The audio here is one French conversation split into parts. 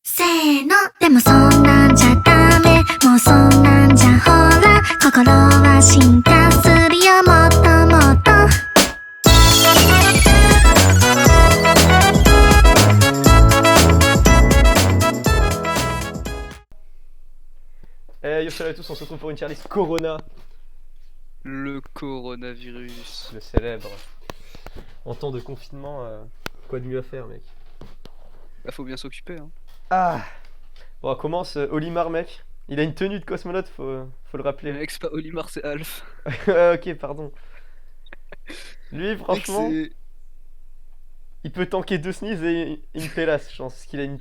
せーのでもそんなんじゃダメもうそんなんじゃほら心は進化するよもっともっとYo salut à tous, on se retrouve pour une tier list Corona, Le coronavirus. le célèbre. En temps de confinement, quoi de mieux à faire, mec? Bah faut bien s'occuper hein. Ah. Bon, on commence. Olimar, mec. Il a une tenue de cosmonaute, faut le rappeler. Mec c'est pas Olimar c'est Alf. Ok, pardon. Lui, Mec, franchement, c'est- il peut tanker 2 sneezes et une pélasse, je pense, parce qu'il a une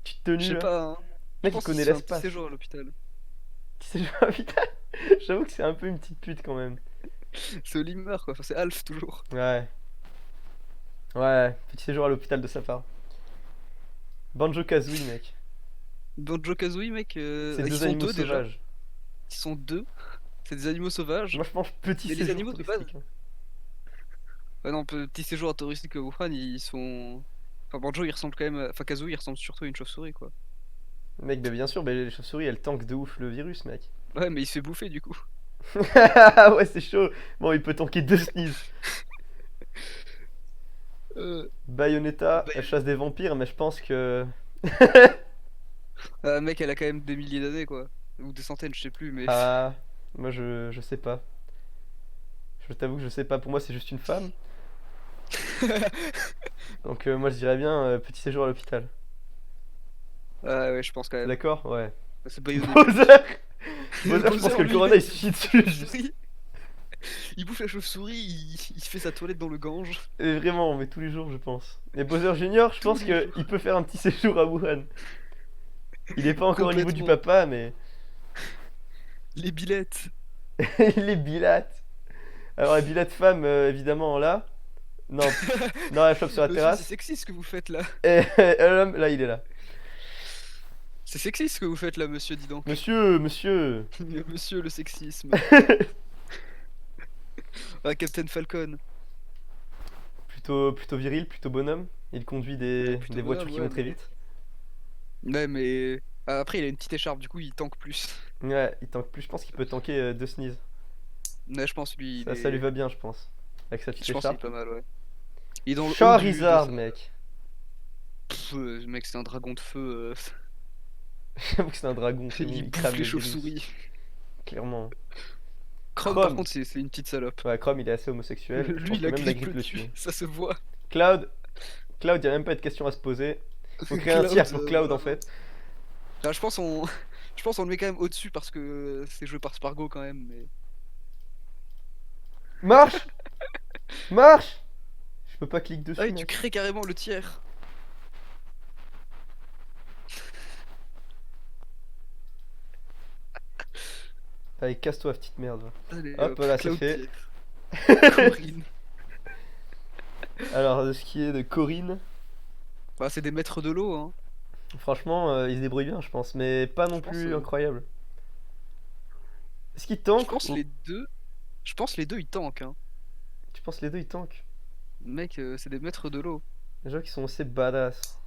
petite tenue Je sais là. pas hein. Je Mec, il pense connaît qu'il se fait un petit l'espace. séjour à l'hôpital. Qui sait jouer à putain. J'avoue que c'est un peu une petite pute quand même. C'est Olimar quoi, enfin c'est Alf toujours. Ouais. Ouais, petit séjour à l'hôpital de sa part. Banjo Kazooie, mec. Banjo Kazooie mec, C'est ils deux sont animaux deux déjà. sauvages. Ils sont deux. C'est des animaux sauvages. Moi, je pense petit Mais les séjour animaux de base- touristique, hein. Ouais non, petit séjour à touristique à Wuhan, ils sont. Enfin Banjo il ressemble quand même. Enfin Kazooie il ressemble surtout à une chauve-souris quoi. Mec, bah bien sûr, bah, les chauves-souris elles tankent de ouf le virus, mec. Ouais mais il se fait bouffer du coup. Ouais, c'est chaud. Bon, il peut tanker 2 sneezes. Bayonetta, elle chasse des vampires, mais je pense que. Mec elle a quand même des milliers d'années quoi. Ou des centaines je sais plus mais. Ah, moi je sais pas. Je t'avoue que je sais pas, pour moi c'est juste une femme. Donc moi je dirais bien petit séjour à l'hôpital. Ah ouais je pense quand même. D'accord? Ouais. C'est Bayonetta. Bowser! Bowser, je pense que le lui, corona il mec, se chie dessus. chauve-souris. Il bouffe la chauve-souris, il fait sa toilette dans le Gange. Et vraiment, mais tous les jours je pense. Et Bowser Junior, je Tous pense les qu'il peut faire un petit séjour à Wuhan. Il est pas encore au niveau du Complètement. papa, mais. Les billettes. Les bilates. Alors les bilates femmes, évidemment là. Non, non, elle chope sur la Monsieur, c'est terrasse. sexiste ce que vous faites là. Et l'homme, là, il est là. C'est sexiste ce que vous faites là, monsieur, dis donc. Monsieur, monsieur. Monsieur le sexisme. Ah, Captain Falcon. Plutôt viril, plutôt bonhomme. Il conduit Ouais, plutôt des voitures bonhomme, qui ouais, vont très mais- vite. Ouais, mais. Après, il a une petite écharpe, du coup, il tank plus. Ouais, il tank plus. Je pense qu'il peut tanker 2 sneezes. Ouais, je pense, lui, Ça lui va bien, je pense. Avec sa petite Je pense qu'il est écharpe. pas mal, ouais. Il est dans le haut Charizard, de mec. mec, c'est un dragon de feu. J'avoue que c'est un dragon. C'est bon, Il il bouffe crame les le virus. chauves-souris. Clairement. Chrome, par Chrome. contre, c'est une petite salope. Ouais, Chrome, il est assez homosexuel. Je Lui, pense il que a même la grippe grippe le le tue, tue. ça se voit. Cloud. Cloud, y a même pas de question à se poser. Faut créer un tiers pour Cloud en fait. Là, je pense on... je pense on le met quand même au-dessus parce que c'est joué par Spargo quand même. Mais... Marche! Marche! Je peux pas cliquer dessus. Ah oui, tu mec. crées carrément le tiers. Allez, casse-toi, petite merde. Va. Allez, Hop, voilà, c'est Cloud fait. tiers. Corinne. Alors, de ce qui est de Corinne, Bah, c'est des maîtres de l'eau, hein. franchement, il se débrouille bien, je pense, mais pas non Je pense, plus ouais. incroyable. Est-ce qu'il Je tank pense ou- les deux. Je pense les deux ils tankent, hein. Tu penses les deux ils tankent? Mec, c'est des maîtres de l'eau. Les gens qui sont assez badass.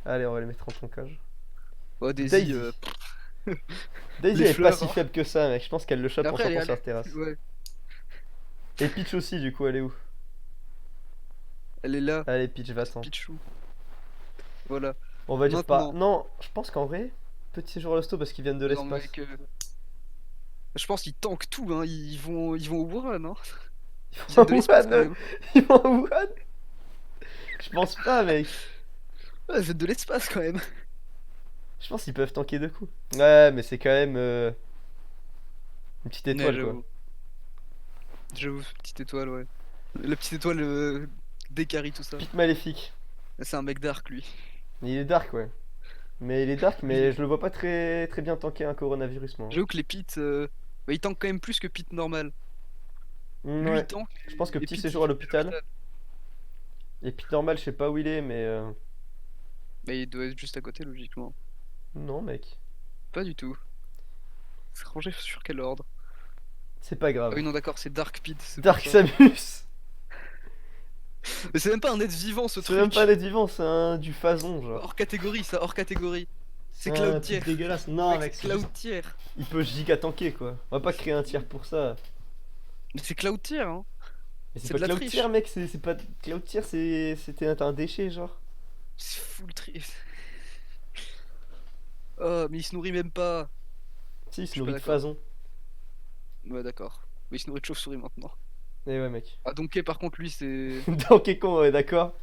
Allez, on va les mettre en tankage. Oh, Daisy. Daisy. Daisy les elle est pas fleurs, si hein. faible que ça, mec. Je pense qu'elle le chope en Après, elle sortant est sur la terrasse. Ouais, Et Peach aussi, du coup, elle est où? elle est là. Allez, Peach, va-t'en. Pichou. Voilà. On va dire pas. Maintenant. Non, je pense qu'en vrai, petit séjour à l'hosto parce qu'ils viennent de Non, l'espace. mec, je pense qu'ils tankent tout, hein. Ils vont au Wuhan, hein. Ils Ils vont viennent de à l'espace Wuhan, quand même. Ils vont à Wuhan. Je pense pas, mec. Ouais, ils viennent de l'espace quand même. Je pense qu'ils peuvent tanker deux coups. Ouais, mais c'est quand même une petite étoile, Ouais, quoi. j'avoue. J'avoue, petite étoile, ouais. La petite étoile décarie tout ça. Pete maléfique. C'est un mec dark, lui. Il est dark, ouais. Mais il est dark, mais Il- je le vois pas très bien tanker un coronavirus, moi. J'avoue que les pits, bah, ils tankent quand même plus que Pete normal. Lui, Ouais. il tank. Je pense que et petit Pete, séjour il à fait l'hôpital. Et Pete normal, je sais pas où il est, mais Bah, il doit être juste à côté, logiquement. non, mec. Pas du tout. C'est rangé sur quel ordre? C'est pas Ah grave. oui, non, d'accord, c'est Dark Pete. C'est pour Dark ça. Samus. Mais c'est même pas un être vivant ce C'est truc. même pas l'être vivant, c'est du phazon, genre. Hors catégorie, ça, hors catégorie. C'est un Cloud truc Tier. dégueulasse. Non, Mec, mec, c'est c'est Cloud juste... Tier. Il peut giga tanker, quoi. On va pas créer un tiers pour ça. Mais c'est Cloud Tier, hein. Mais c'est C'est pas de la Cloud triche. Tier, mec, c'est pas... Cloud Tier, c'était un déchet, genre. C'est full triche. Oh, mais il se nourrit même pas. Si, il Je se suis nourrit pas de d'accord. phazon. Ouais, d'accord. Mais il se nourrit de chauve-souris maintenant. Eh ouais, mec. Ah, Donkey, par contre, lui, c'est. Donkey Kong, ouais, d'accord.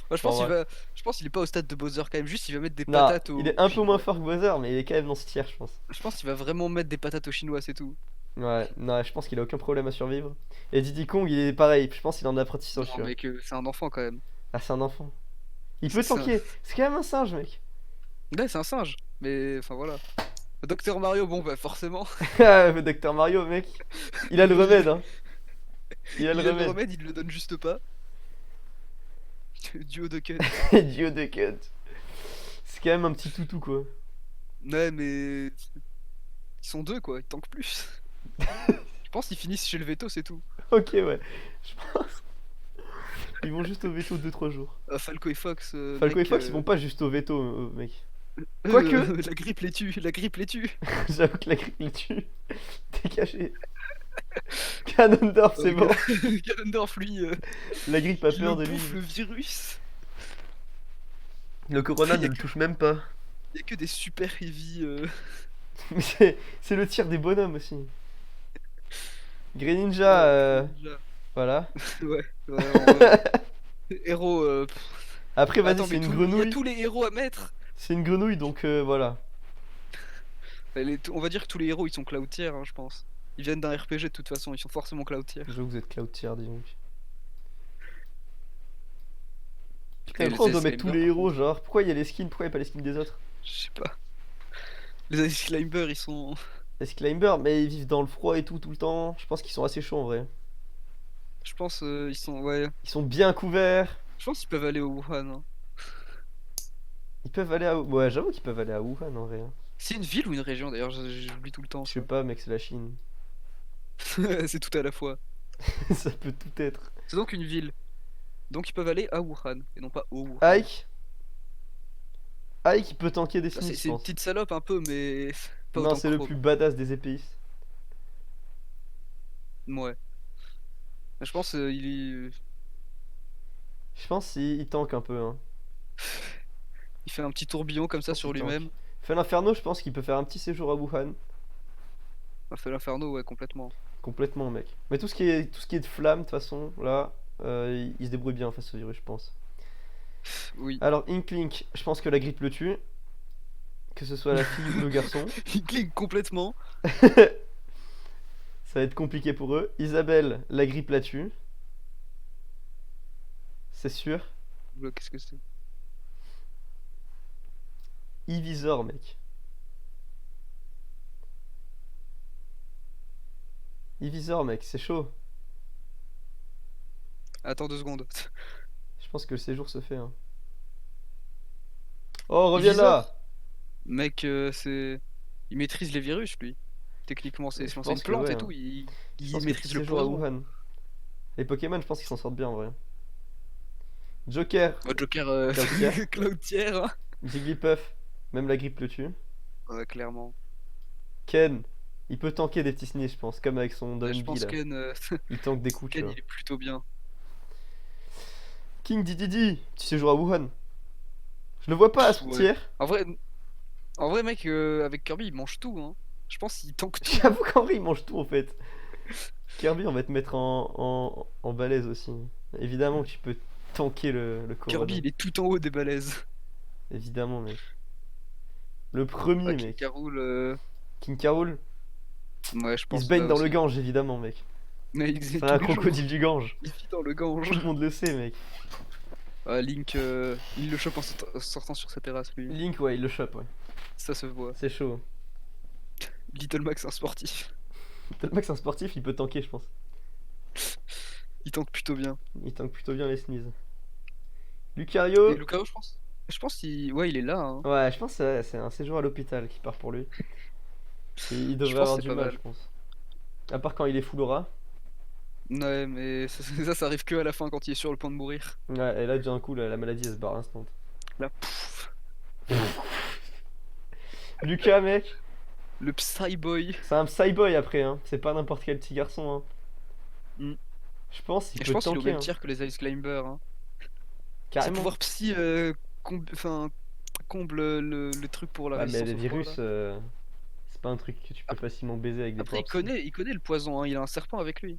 Moi, je pense Bon, qu'il ouais. va. Je pense qu'il est pas au stade de Bowser quand même. Juste, il va mettre des Non, patates il aux est un peu moins Chinois. fort que Bowser, mais il est quand même dans ce tiers, je pense. Je pense qu'il va vraiment mettre des patates aux Chinois, c'est tout. Ouais, non, je pense qu'il a aucun problème à survivre. Et Diddy Kong, il est pareil, je pense qu'il est en apprentissage, Non, celui-là. mec, c'est un enfant quand même. Ah, c'est un enfant. Il peut C'est un... tanker, c'est quand même un singe, mec. Ouais, c'est un singe. Mais enfin voilà. Docteur Mario, bon, bah forcément. Ah, le Docteur Mario, mec. Il a le remède, hein. Il a Il le a le remède. remède, il le donne juste pas. Duo de cut. Dio de cut. C'est quand même un petit toutou, quoi. Ouais, mais. Ils sont deux quoi, ils tankent plus. Je pense qu'ils finissent chez le veto, c'est tout. Ok, ouais. Je pense. Ils vont juste au veto 2-3 jours. Falco et Fox, Falco et mec, Fox, ils vont pas juste au veto, mec. Quoique. la grippe les tue, la grippe les tue. J'avoue que la grippe les tue. Dégagé. Ganondorf, c'est bon. Ganondorf, lui, La grippe a il peur le de lui. bouffe le virus. Le Corona Y ne a le que- touche même pas. Il y a que des super heavy. Mais c'est le tir des bonhommes aussi. Greninja, Ninja. voilà. Ouais, ouais, en vrai. Héros. Après, vas-y, Attends, c'est mais une il y a grenouille. tous les héros à mettre. C'est une grenouille, donc voilà. On va dire que tous les héros ils sont Cloud Tier, hein, je pense. Ils viennent d'un RPG de toute façon, ils sont forcément Cloud Tier. Je vois que vous êtes Cloud Tier, dis donc. Putain, Et pourquoi on les doit mettre tous Slimer, les par héros, contre, genre? Pourquoi il y a les skins, pourquoi il n'y a pas les skins des autres? je sais pas. Les Ice Climber ils sont. Les Climbers, mais ils vivent dans le froid et tout le temps. Je pense qu'ils sont assez chauds en vrai. Je pense ils sont. Ouais. Ils sont bien couverts. Je pense qu'ils peuvent aller au Wuhan, hein. Ils peuvent aller à... Ouais, j'avoue qu'ils peuvent aller à Wuhan en vrai, hein. C'est une ville ou une région d'ailleurs, j'oublie tout le temps Je ça. sais pas, mec, c'est la Chine. C'est tout à la fois. Ça peut tout être. C'est donc une ville. Donc ils peuvent aller à Wuhan et non pas au Wuhan. Ike. Ike, il peut tanker des Ça, sinistres, je c'est une pense. petite salope un peu, mais pas Non, autant c'est que le Chrome. plus badass des épéistes. Ouais. Je pense Je pense qu'il tank un peu, hein. il fait un petit tourbillon comme ça pense sur qu'il tank. lui-même. Fait l'Inferno, je pense qu'il peut faire un petit séjour à Wuhan. Il fait l'inferno, ouais, complètement. Complètement, mec. Mais tout ce qui est de flamme, de toute façon, là, il se débrouille bien face au virus, je pense. Oui. Alors, Inklink, je pense que la grippe le tue. Que ce soit la fille ou le garçon. Il clique complètement. Ça va être compliqué pour eux. Isabelle, la grippe la tue. C'est sûr. Oula, qu'est-ce que c'est? Ivisor, mec. Ivisor, mec, c'est chaud. Attends 2 secondes. Je pense que le séjour se fait, hein. Oh, reviens Ivisor là! Mec, c'est. Il maîtrise les virus, lui. Techniquement, c'est Je c'est une pense que plante ouais, et hein. tout. Il, Je il pense que maîtrise petit le séjour à poison. Wuhan. Les Pokémon, je pense qu'ils s'en sortent bien en vrai. Joker, Ouais, Joker, Cloud Tier. Cloud Tier, hein. Jigglypuff, même la grippe le tue. Ouais, clairement. Ken, il peut tanker des petits sneeze, je pense, comme avec son Ouais, je Donkey pense là. Ken, Il tank des coups, tu Ken, vois. il est plutôt bien. King Dedede, petit séjour à Wuhan. Je le vois pas à son Ouais. tiers. En vrai, mec, avec Kirby, il mange tout, hein. Je pense qu'il tank tout. J'avoue qu'en vrai, il mange tout en fait. Kirby, on va te mettre en balèze aussi. Évidemment que tu peux tanker le Corona. Kirby, il est tout en haut des balaises. Évidemment, mec. Le premier, Ok, mec. Carol, King K. Rool, ouais, je il pense se baigne là dans le aussi. Gange, évidemment, mec. Mais il faisait C'est un tous les jours. crocodile du Gange. Il vit dans le Gange. Tout le monde le sait, mec. Link, il le chope en sortant sur sa terrasse, lui. Link, ouais, il le chope, ouais. Ça se voit. C'est chaud. Little Max, un sportif. Tellement que c'est un sportif, il peut tanker, je pense. Il tank plutôt bien. Il tank plutôt bien les sneezes. Et Lucario, Lucao, je pense. Je pense qu'il. Ouais, il est là, hein. ouais, je pense que c'est un séjour à l'hôpital qui part pour lui. Et il Je devrait pense avoir que du c'est pas mal, mal. je pense. À part quand il est full aura. Ouais, mais ça arrive que à la fin quand il est sur le point de mourir. Ouais, et là, d'un coup, la maladie, elle se barre instant. Là, pouf, Lucas, mec, le Psyboy. c'est un Psyboy après, hein. C'est pas n'importe quel petit garçon, hein. Mm. Je pense qu'il Et je peut pense qu'il est au tanker, même hein. tiers que les Ice Climbers. Hein. Ses Carrément. pouvoirs psy enfin, comble le truc pour la Ouais, mais résistance les au froid là. virus, c'est pas un truc que tu peux facilement baiser avec des Après, pouvoirs psy. il connaît le poison, hein. Il a un serpent avec lui.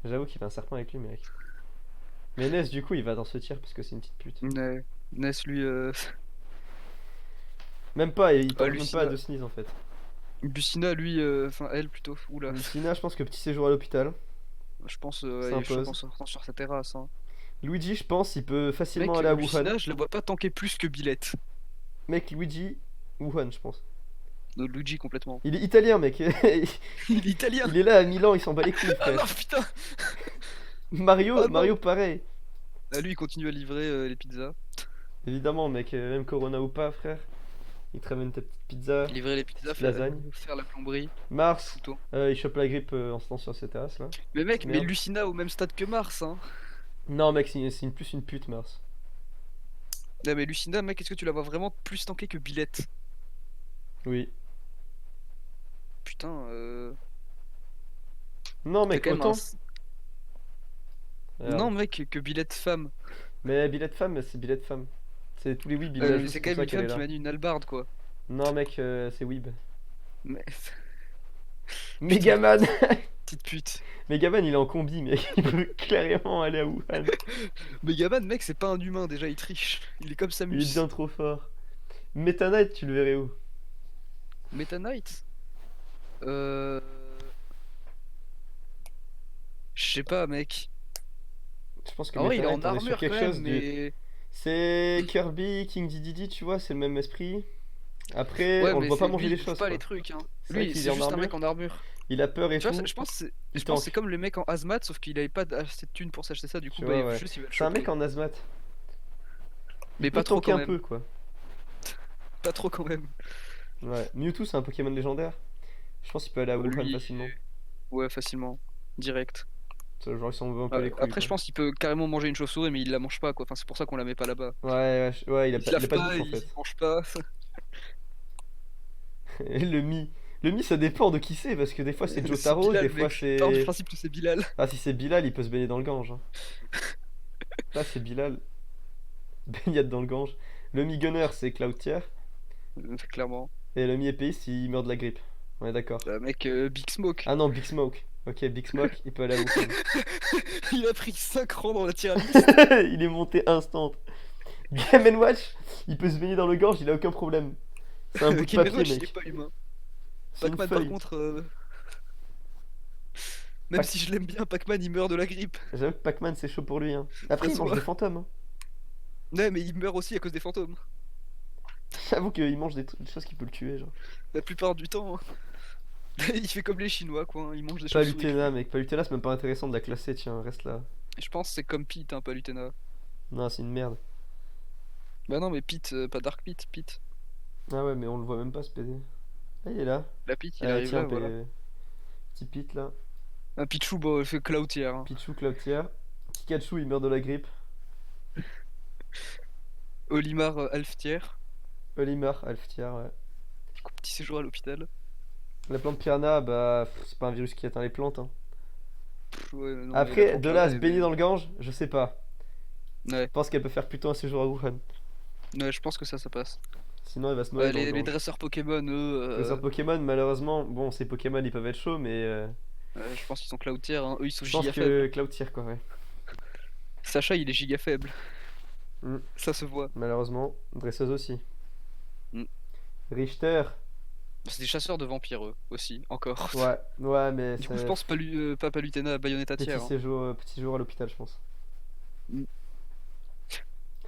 J'avoue qu'il a un serpent avec lui, mec. Mais Ness, du coup, il va dans ce tir parce que c'est une petite pute. Ouais. Ness, lui, Même pas, il pense même pas à Lucina. de sneeze en fait. Lucina, lui, enfin, elle plutôt. Oula. Lucina, je pense que petit séjour à l'hôpital Je pense, ça il est chaud en impose. sortant sur sa terrasse. Hein. Luigi, je pense, il peut facilement Mec, aller à Wuhan. Lucina, je la vois pas tanker plus que Billette. Mec, Luigi, Wuhan, je pense. Luigi complètement. Il est italien, mec. Il est italien. Il est là à Milan, il s'en bat les couilles, Ah non, frère. putain. Mario, Ah non. Mario, pareil. Ah, lui, il continue à livrer les pizzas. Évidemment, mec, même Corona ou pas, frère. Il te ramène ta petite pizza, Livrer les pizzas, petite lasagne. faire la plomberie. Mars, Couteau. il chope la grippe en se lançant sur cette terrasse là. Mais mec, mais Merde. Lucina au même stade que Mars, hein. Non, mec, plus une pute, Mars. Non, mais Lucina, mec, est-ce que tu la vois vraiment plus tanker que Billette? Oui. Putain, Non, t'as mec, quand même autant. Regarde. Non, mec, que Billette femme. Mais billet de femme, c'est billet de femme. C'est tous les weeb, ils la jouent, C'est c'est quand pour même ça une qu'elle femme est qui là. manie une hallebarde, quoi. Non, mec, c'est weeb. Mais... Megaman Petite pute. Megaman, il est en combi, mec. Il peut clairement aller à Wuhan. Megaman, mec, c'est pas un humain, déjà, il triche. Il est comme Il est Samus. bien trop fort. Meta Knight, tu le verrais où? Meta Knight Euh... Je sais pas, mec. Je pense que En vrai, il Meta est en Knight, on est sur armure quand quelque même, chose du. mais... C'est Kirby, King Dedede, tu vois, c'est le même esprit. Après, Ouais, on le mais voit pas lui, manger il les bouge choses, pas les quoi. trucs, hein. C'est vrai Lui, qu'il est c'est en juste un armure. mec en armure. Il a peur et Tu vois, tout. je pense, Il je pense que tank. c'est comme le mec en hazmat, sauf qu'il avait pas assez de thunes pour s'acheter ça, du coup, Tu bah, vois, ouais. juste il va le C'est un mec choper. en hazmat. Il Mais peut pas trop tanker quand un peu, même. quoi. Pas trop quand même. Ouais. Mewtwo, c'est un Pokémon légendaire. Je pense qu'il peut aller à Wuhan Lui, facilement. ouais, facilement. Direct. Ça, genre, il s'en veut un peu les couilles, Après, je quoi. pense qu'il peut carrément manger une chauve-souris, mais il la mange pas, quoi. Enfin, c'est pour ça qu'on la met pas là-bas. Ouais, Il se il a lave pas de pas, bouche en il fait. mange pas. Et le Mi. Le Mi, ça dépend de qui c'est, parce que des fois c'est C'est Jotaro, Bilal, des fois mec. Je pars du c'est. principe que c'est Bilal. Ah, si c'est Bilal, il peut se baigner dans le Gange, hein. Là, c'est Bilal. Baignade dans le Gange. Le Mi Gunner, c'est Cloutier. Clairement. Et le Mi épéiste, il meurt de la grippe. On est d'accord. Mec, Big Smoke. Ah non, Big Smoke. Ok, Big Smoke, il peut aller à Wuhan. Il a pris 5 rangs dans la tier list. Il est monté instant. Game Watch, il peut se baigner dans le Gange, il a aucun problème. C'est un bout de Game papier, Watch, il est mec. pas humain. C'est une Pac-Man, par feuille. contre, même Pac- si je l'aime bien, Pac-Man, il meurt de la grippe. J'avoue que Pac-Man, c'est chaud pour lui, hein. Après, Ça il se mange voit. des fantômes, hein. Ouais, mais il meurt aussi à cause des fantômes. J'avoue qu'il mange des choses qui peuvent le tuer, genre. La plupart du temps. Hein. Il fait comme les Chinois, quoi. Hein. Il mange des chauves-souris. Palutena, mec. Palutena, c'est même pas intéressant de la classer, tiens, reste là. Je pense que c'est comme Pete, hein, pas Lutena. Non, c'est une merde. Bah non, mais Pete, pas Dark Pete, Pete. Ah ouais, mais on le voit même pas, ce PD. Ah, il est là. La Pete, il arrive Tiens, là, voilà. petit Pete, là. Un Pichou, bon, il fait Cloutier. Hein. Pichou, Cloutier. Pikachu, il meurt de la grippe. Olimar, Alftier. Olimar, Alftier, ouais. Petit séjour à l'hôpital. La plante Piranha, bah, c'est pas un virus qui atteint les plantes, hein. Ouais, non, mais Après, la de là à se plante, baigner mais- dans le Gange, je sais pas. Ouais, Je pense qu'elle peut faire plutôt un séjour à Wuhan. ouais, je pense que ça passe. Sinon, elle va se noyer dans le Les Gange. dresseurs Pokémon, eux, Professeur Pokémon, malheureusement, bon, ces Pokémon ils peuvent être chauds, mais je pense qu'ils sont Cloutier. Hein. Eux, ils sont je pense giga que faibles. Cloud tire quoi, ouais. Sacha, il est giga faible. Mm. Ça se voit. Malheureusement, dresseuse aussi. Mm. Richter, C'est des chasseurs de vampires, eux, aussi, encore. ouais, mais Du coup, je c'est pense pas Palutena, Bayonetta tiers. Hein. petit jour à l'hôpital, je pense. Mm.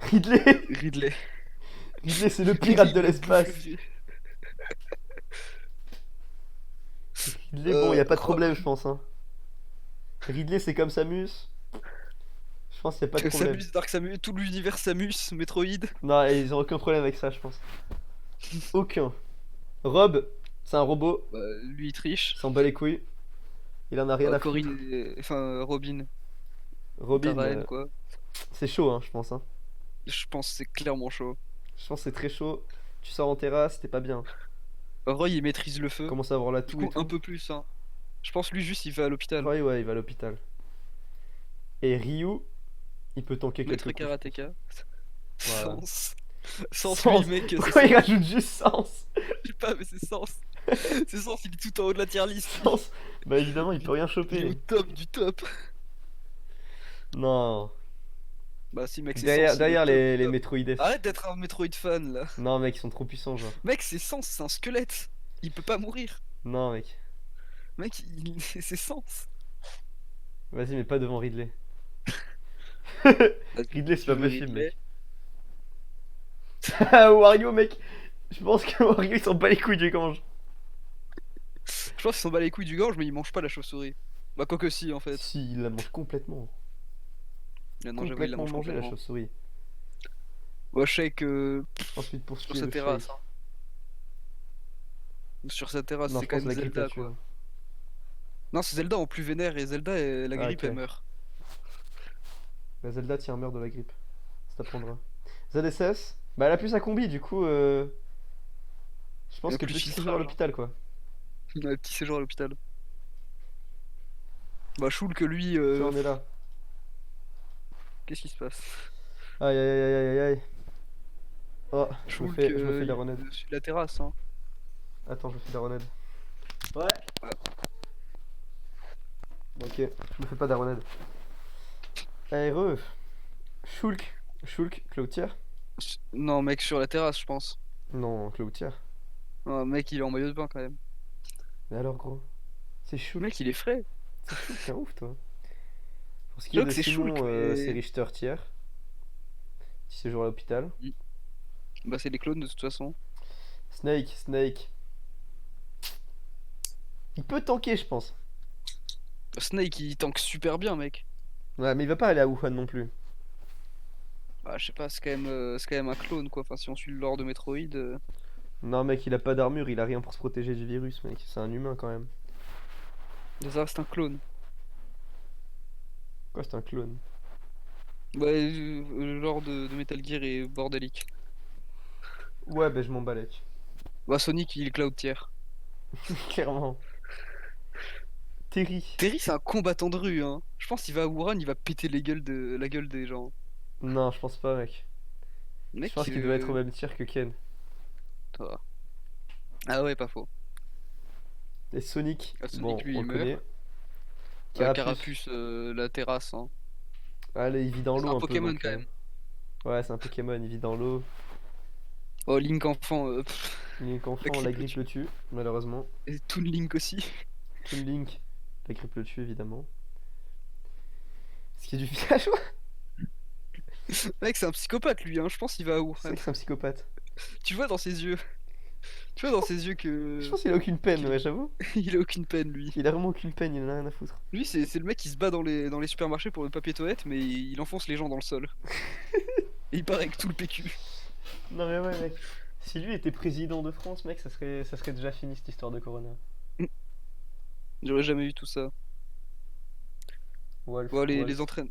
Ridley, Ridley. Ridley, c'est le pirate de Il l'espace. bouffe le vieux. Ridley, bon, y a pas de Oh, problème, je pense, hein. Ridley, c'est comme Samus. Je pense qu'il y a pas de problème. Samus, Dark Samus, tout l'univers Samus, Metroid. Non, ils ont aucun problème avec ça, je pense. Aucun. Rob, c'est un robot, Bah, lui, il triche. il s'en bat les couilles. Il en a rien à foutre. Corinne, enfin Robin, Robin, Taraen quoi. c'est chaud, hein, je pense. Hein. Je pense que c'est clairement chaud. Je pense que c'est très chaud. Tu sors en terrasse, t'es pas bien. Roy il maîtrise le Tu feu. commences à avoir la Du toux et coup un tout. peu plus hein. Je pense lui juste il va à l'hôpital. Ouais, ouais, il va à l'hôpital. Et Ryu, il peut tanker Maître quelques coups, je pense. karatéka. Voilà. Sens. Sens lui Sens. mec c'est Pourquoi il Sens. rajoute juste Sens? Je sais pas mais c'est Sens. C'est Sens il est tout en haut de la tier list lui. Sens. Bah évidemment, il peut rien Il est au choper. top du top. Non. Bah si mec c'est Derrière, Sens, il est au derrière top du les top. Metroid F. Arrête d'être un Metroid fan là. Non, mec, ils sont trop puissants, genre. Mec c'est Sens, c'est un squelette. Il peut pas mourir. Non, mec. Mec c'est Sens. Vas-y, mais pas devant Ridley. Vas-y, Ridley, c'est tu pas veux possible, Ridley? mec. Wario, mec. Je pense que Wario, il s'en bat les couilles du gange. Je pense qu'ils s'en bat les couilles du gorge mais il mange pas la chauve-souris. Bah quoique si en fait. Si, il la mange complètement. Ah non j'avoue il la Complètement mange mangé, la complètement. chauve-souris. Moi je sais que Ensuite, pour ce sur qui est sa le terrasse, shake. hein. Sur sa terrasse Non, c'est je quand pense que même la grippe la Zelda tue. quoi. Hein. Non c'est Zelda en plus vénère et Zelda la Ah, grippe ok. elle meurt. La Zelda tient meurt de la grippe. Ça t'apprendra. ZSS, bah elle a plus sa combi, du coup. Je Et pense en que plus petit séjour à filtrage, hein. l'hôpital, quoi. Ouais, petit séjour à l'hôpital. Bah Shulk lui Tiens, on est là. qu'est-ce qui se passe? Aïe, aïe, aïe, aïe, aïe, aïe. Oh, Shulk je me fais il est daronade. au-dessus de la terrasse hein. Attends, je me fais daronade. Ouais. Ouais. Ok, je me fais pas daronade. Allez, re. Shulk. Shulk, Cloutier. Non mec sur la terrasse je pense. Non, Cloutier. Non, mec il est en maillot de bain quand même. Mais alors, gros. C'est Shulk. Mec il est frais. C'est Shulk, t'es un ouf, toi. Pour ce qui est Donc de c'est Shulk Simon, c'est mais. Richter tiers. Petit séjour à l'hôpital. Mm. Bah c'est les clones de toute façon. Snake. Il peut tanker, je pense. Snake il tank super bien mec. Ouais, mais il va pas aller à Wuhan non plus. Bah je sais pas c'est quand même un clone quoi. Enfin si on suit le lore de Metroid. Non, mec, il a pas d'armure, il a rien pour se protéger du virus, mec. C'est un humain quand même. Ça reste un clone. Quoi, c'est un clone? Ouais, le lore de Metal Gear est bordélique. Ouais, ben je m'en balèque. Bah Sonic il est Cloud tier. Clairement. Terry. Terry c'est un combattant de rue hein. Je pense qu'il va à Wuhan il va péter la gueule des gens. Non, je pense pas, mec. Je Mec pense qu'il doit être au même tir que Ken. ça va. Ah ouais pas faux. Et Sonic, Ah, bon, Sonic lui on il le meurt. connaît. Carapuce. Carapuce la terrasse hein. Allez, il vit dans C'est l'eau un un peu, Pokémon donc. quand même. Ouais, c'est un Pokémon, il vit dans l'eau. Oh Link enfant Link la enfant, la grippe le grippe le tue. tue, malheureusement. Et Toon Link aussi. Toon Link, la grippe le tue, évidemment. Ce qui est du villageois. Mec c'est un psychopathe lui hein. Je pense qu'il va à C'est Wuhan. vrai que c'est un psychopathe. Tu vois dans ses yeux. Tu vois dans ses yeux Je que pense qu'il a aucune peine, qu'il ouais, j'avoue. il a aucune peine lui. Il a vraiment aucune peine, il en a rien à foutre. Lui, c'est le mec qui se bat dans les supermarchés pour le papier toilette, mais il enfonce les gens dans le sol. Et il part avec tout le PQ. Non mais ouais, mec. Si lui était président de France, mec, ça serait déjà fini cette histoire de Corona. J'aurais jamais vu tout ça. Wolf, Bon, Wolf. les entraîne.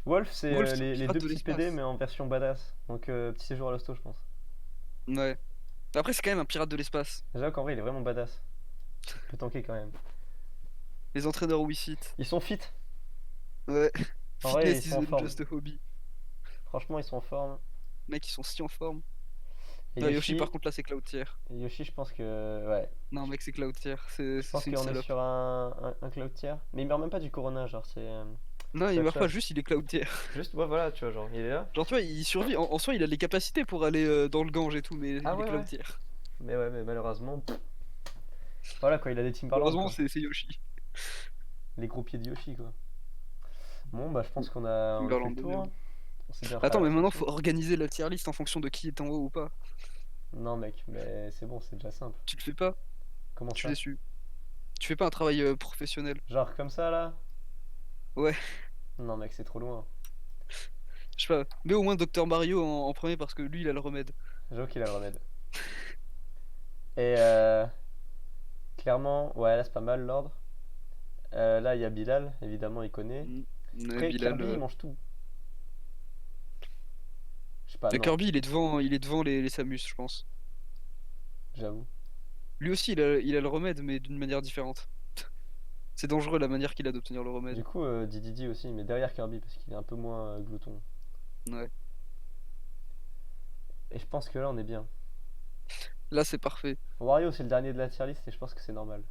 Wolf, c'est Wolf, c'est un les pirate deux de petits PD, l'espace. mais en version badass. Donc, petit séjour à l'hosto, je pense. Ouais. Après, c'est quand même un pirate de l'espace. Déjà qu'en vrai, il est vraiment badass. Il peut tanker quand même. Les entraîneurs Wii Ils sont fit. Ouais. En vrai, ils Fitness sont en isn't forme. just a hobby. Franchement, ils sont en forme. Mec, ils sont si en forme. Et Non, Yoshi, Yoshi, par contre, là, c'est Cloud tier. Yoshi, je pense que. Ouais. Non, mec, c'est Cloud tier. Je pense C'est une qu'on est salope. sur un Cloud tier. Mais il meurt même pas du Corona, genre, c'est. Non, il C'est meurt pas, Chad. juste il est Cloud tier. Juste, ouais, voilà, tu vois, genre, il est là. Genre, tu vois, il survit. En soi, il a les capacités pour aller dans le Gange et tout, mais Ah il est ouais, Cloud ouais. tier. Mais ouais, mais malheureusement. Voilà, quoi, il a des Timberland, Heureusement, quoi. c'est Yoshi. Les gros pieds de Yoshi, quoi. Bon, bah, je pense on a fait Timberland le de tour. merde. Hein. On s'est bien Attends, mais maintenant, relaxé. faut organiser la tier list en fonction de qui est en haut ou pas. Non, mec, mais c'est bon, c'est déjà simple. Tu le fais pas, Comment je suis ça? déçu. Tu fais pas un travail professionnel. Genre comme ça, là? Ouais, Non, mec, c'est trop loin. je sais pas. Mais au moins Docteur Mario en premier parce que lui, il a le remède. J'avoue qu'il a le remède. Et clairement, ouais, là, c'est pas mal l'ordre. Là, il y a Bilal, évidemment, il connaît. Après, Bilal. Kirby, il mange tout. Je sais pas, non, Kirby, il est devant les Samus, je pense. j'avoue. Lui aussi, il a le remède, mais d'une manière différente. C'est dangereux la manière qu'il a d'obtenir le remède. Du coup, Didi aussi, mais derrière Kirby, parce qu'il est un peu moins glouton. Ouais. Et je pense que là, on est bien. Là, c'est parfait. Wario, c'est le dernier de la tier list, et je pense que c'est normal.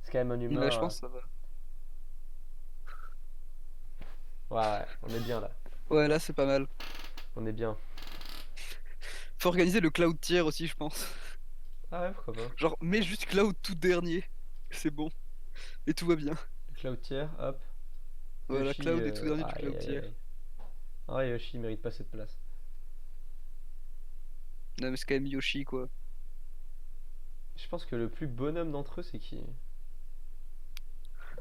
C'est quand même un Ouais, humain. je pense que ça va. Ouais, ouais, on est bien là. Ouais, là, c'est pas mal. On est bien. Faut organiser le Cloud Tier aussi, je pense. Ah ouais, pourquoi pas. Genre, mets juste Cloud tout dernier. C'est bon. Et tout va bien. Cloud tier, hop. Voilà, Yoshi, Cloud est tout dernier du aïe Cloud aïe Tier. aïe. Ah ouais, Yoshi, il mérite pas cette place. Non, mais c'est quand même Yoshi, quoi. Je pense que le plus bonhomme d'entre eux, c'est qui?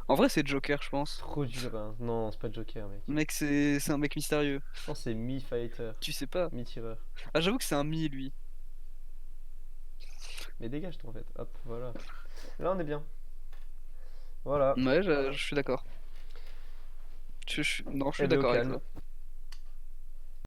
En vrai, c'est Joker, je pense. Trop dur, hein. Non, c'est pas Joker, mec. Mec, c'est un mec mystérieux. Je pense que c'est Mi-Fighter. Tu sais pas. Mi-tireur. Ah, j'avoue que c'est un Mi, lui. Mais dégage-toi en fait. Hop, voilà. Là, on est bien. Voilà. Ouais, je suis d'accord. Non, je Eh suis ben, au d'accord avec calme. ça.